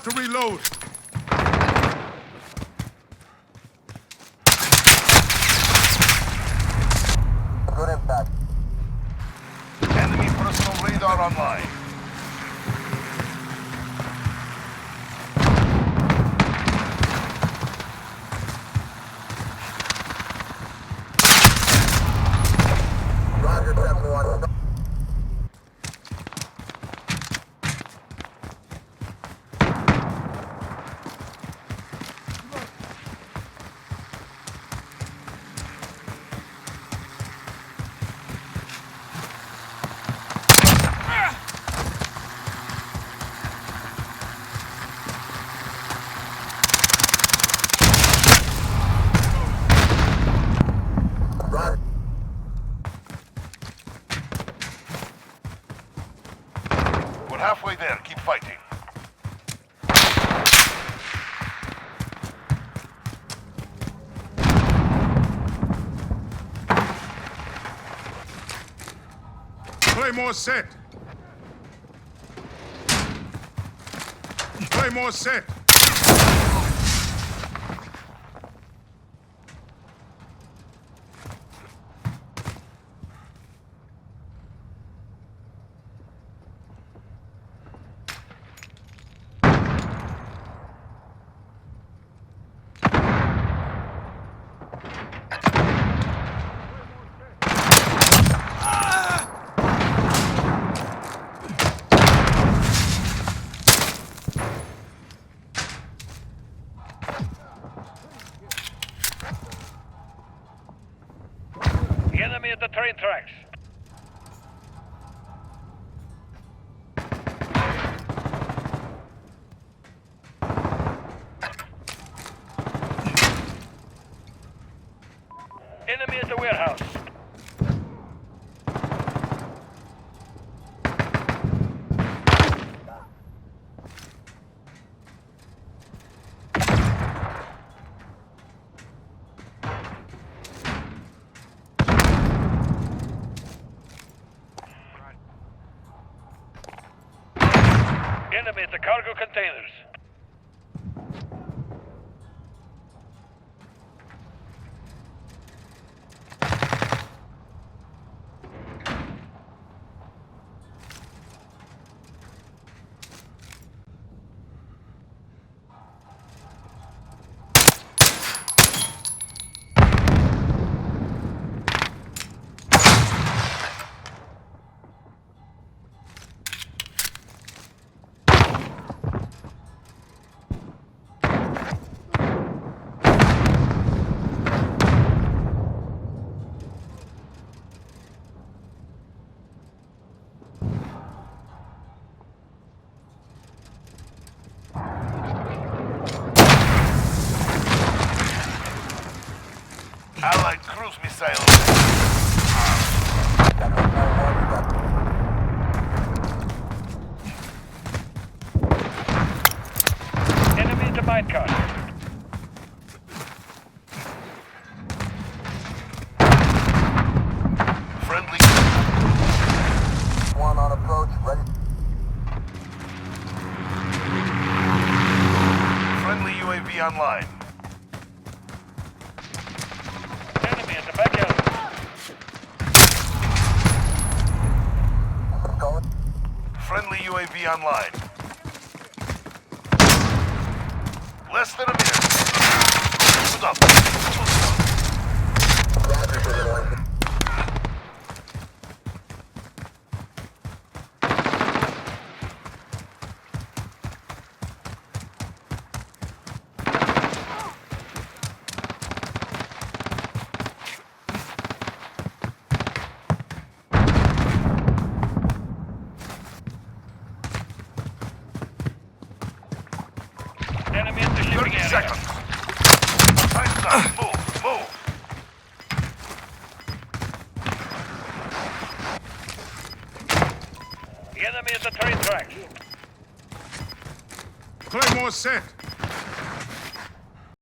have to reload. Good impact. Enemy personal radar online. Roger, 7-1. Roger. We're halfway there. Keep fighting. Claymore set. Claymore set. Enemy at the train tracks. Enemy at the warehouse. Enemy at the cargo containers. Allied cruise missile. Enemy at the minecart. Friendly. One on approach, ready. Friendly UAV online. Enemy at the backyard. Going. Friendly UAV online. Less than a minute. Move up. Roger, 7-1. Enemy at the 30 shipping area. seconds. Time's up. Move. Move. Enemy at the train tracks. Claymore set.